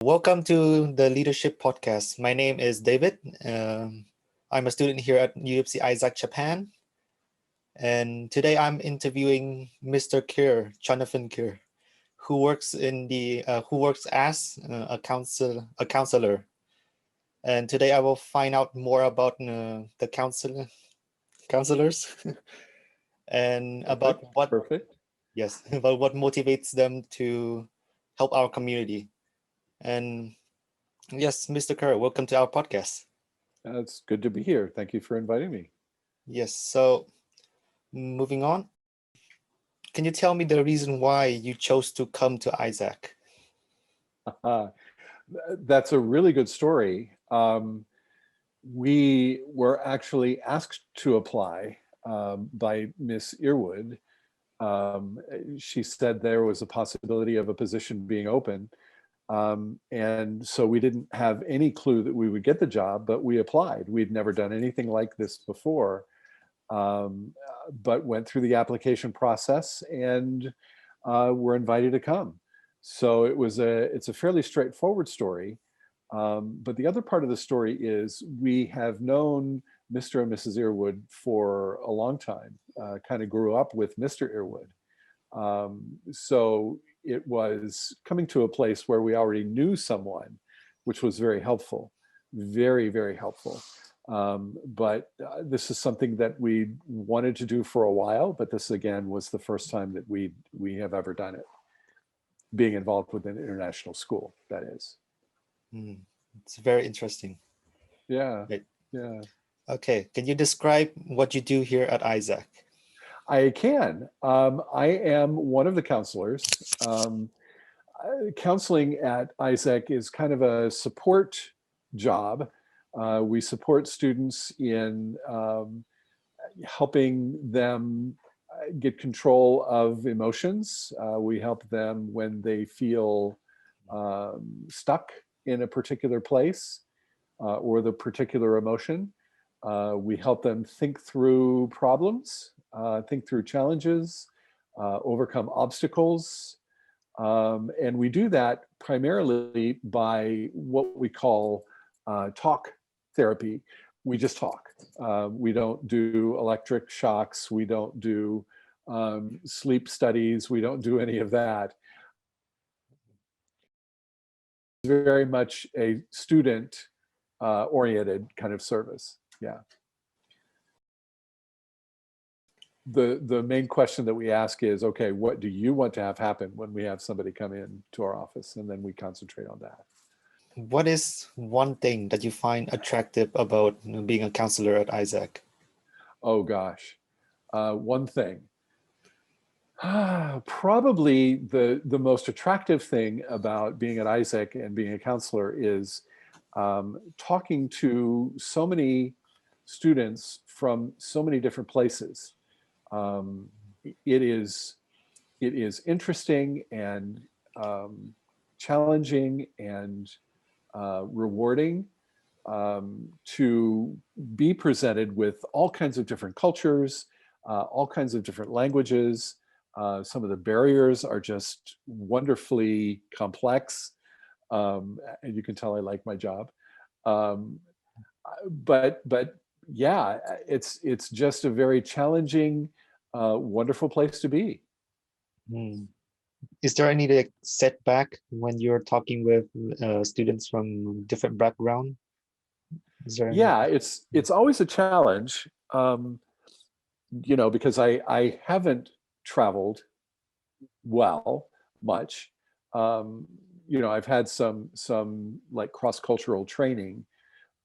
Welcome to the Leadership Podcast. My name is David. I'm a student here at UWC ISAK Japan. And today I'm interviewing Mr. Kerr, Jonathan Kerr, who works as a counselor. And today I will find out more about the counselors and about what about what motivates them to help our community. And yes, Mr. Kerr, welcome to our podcast. It's good to be here. Thank you for inviting me. Yes, so moving on, can you tell me the reason why you chose to come to ISAK? That's a really good story. We were actually asked to apply by Miss Earwood. She said there was a possibility of a position being open. And so we didn't have any clue that we would get the job, but we applied. We'd never done anything like this before, but went through the application process and were invited to come. So it's a fairly straightforward story. But the other part of the story is we have known Mr. and Mrs. Earwood for a long time, kind of grew up with Mr. Earwood. So it was coming to a place where we already knew someone, which was very helpful, very, very helpful. But this is something that we wanted to do for a while, but this again was the first time that we have ever done it, being involved with an international school, that is. It's very interesting. Yeah, Right. yeah. Okay, can you describe what you do here at ISAK? I can. I am one of the counselors. Counseling at ISAK is kind of a support job. We support students in helping them get control of emotions. We help them when they feel stuck in a particular place or the particular emotion. We help them think through problems, think through challenges, overcome obstacles. And we do that primarily by what we call talk therapy. We just talk. We don't do electric shocks. We don't do sleep studies. We don't do any of that. It's very much a student oriented kind of service. Yeah. The main question that we ask is, okay, what do you want to have happen when we have somebody come in to our office? And then we concentrate on that. What is one thing that you find attractive about being a counselor at ISAK? Oh gosh, one thing. Probably the most attractive thing about being at ISAK and being a counselor is talking to so many students from so many different places. It is interesting and challenging and rewarding to be presented with all kinds of different cultures, all kinds of different languages. Some of the barriers are just wonderfully complex, and you can tell I like my job. But yeah, it's just a very challenging, wonderful place to be. Is there any setback when you're talking with students from different background? Yeah, it's always a challenge, because I haven't traveled much. I've had some like cross-cultural training,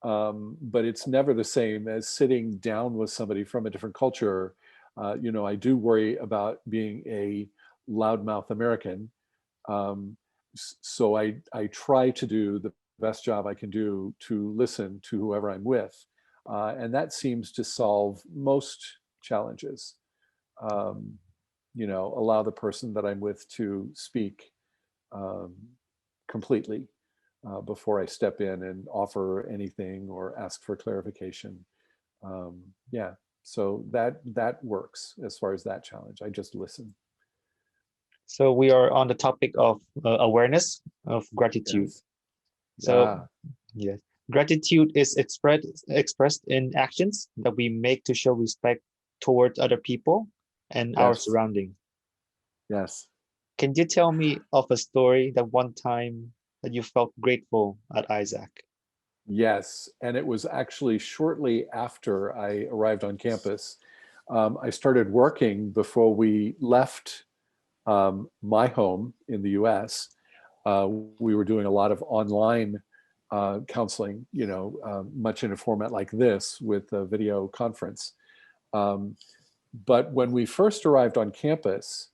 but it's never the same as sitting down with somebody from a different culture. I do worry about being a loudmouth American. So I try to do the best job I can do to listen to whoever I'm with. And that seems to solve most challenges. Allow the person that I'm with to speak completely before I step in and offer anything or ask for clarification. Yeah, so that works as far as that challenge. I just listen. So we are on the topic of awareness of gratitude. Yes. So, Yeah. yes, gratitude is expressed in actions that we make to show respect towards other people and our Yes. surroundings. Yes. Can you tell me of a story that one time that you felt grateful at Isaac? Yes. And it was actually shortly after I arrived on campus. I started working before we left my home in the US. We were doing a lot of online counseling, much in a format like this with a video conference. Um, but when we first arrived on campus,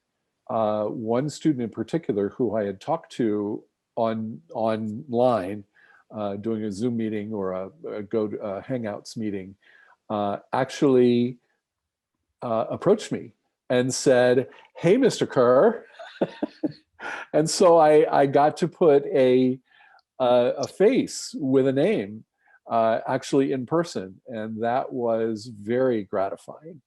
one student in particular who I had talked to online, doing a Zoom meeting or a Hangouts meeting, actually approached me and said, "Hey, Mr. Kerr." And so I got to put a face with a name, actually in person, and that was very gratifying.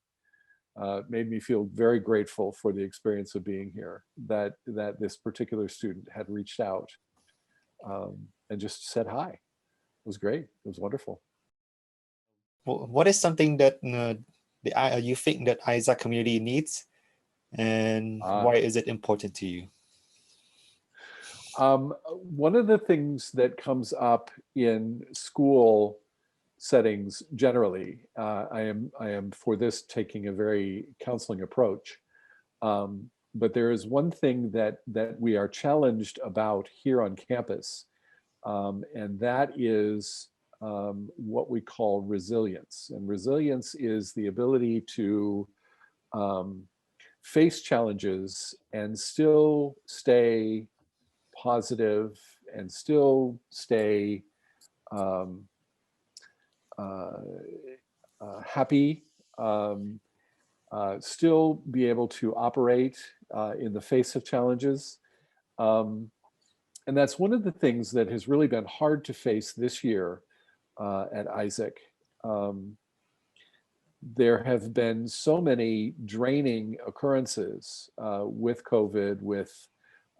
It made me feel very grateful for the experience of being here. That this particular student had reached out and just said hi. It was great. It was wonderful. What is something that you think that Isaac community needs, and Uh, why is it important to you? One of the things that comes up in school settings generally, I am for this taking a very counseling approach. But there is one thing that we are challenged about here on campus, and that is what we call resilience. And resilience is the ability to um, face challenges and still stay positive and still stay um, uh, happy, um, still be able to operate in the face of challenges. Um, and that's one of the things that has really been hard to face this year at Isaac. Um, there have been so many draining occurrences with COVID, with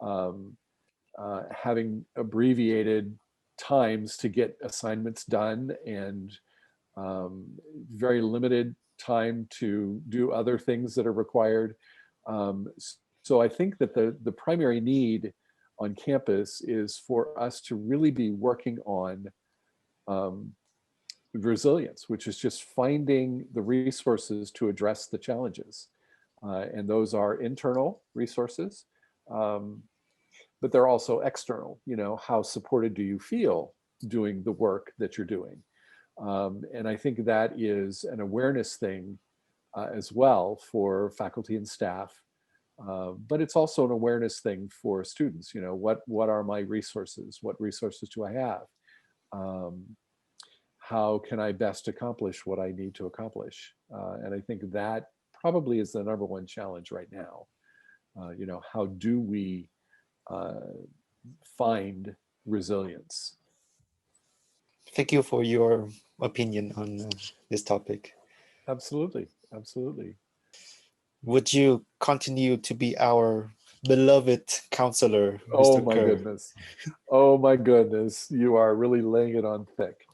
um, having abbreviated times to get assignments done and um, very limited time to do other things that are required. Um, so I think that the primary need on campus is for us to really be working on um, resilience, which is just finding the resources to address the challenges. And those are internal resources, um, but they're also external. How supported do you feel doing the work that you're doing? And I think that is an awareness thing as well for faculty and staff. But it's also an awareness thing for students. What are my resources? What resources do I have? How can I best accomplish what I need to accomplish? And I think that probably is the number one challenge right now. How do we find resilience? Thank you for your opinion on this topic. Absolutely, absolutely. Would you continue to be our beloved counselor, Oh Mr. my Kerr? goodness. Oh my goodness. You are really laying it on thick.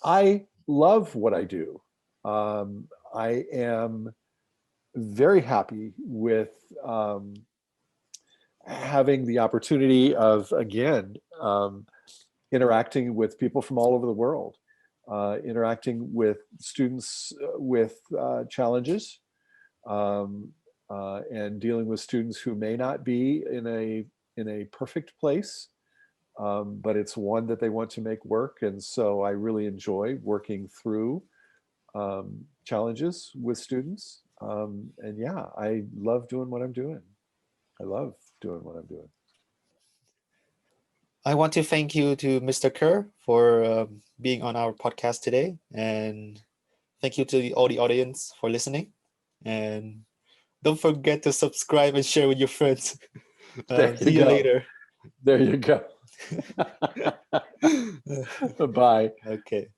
I love what I do. I am very happy with having the opportunity of, again, interacting with people from all over the world, interacting with students with challenges, and dealing with students who may not be in a perfect place, but it's one that they want to make work. And so I really enjoy working through challenges with students. And yeah, I love doing what I'm doing. I love doing what I'm doing. I want to thank you to Mr. Kerr for being on our podcast today, and thank you to all the audience for listening. And don't forget to subscribe and share with your friends. There you See you go. later. There you go. Bye. Okay.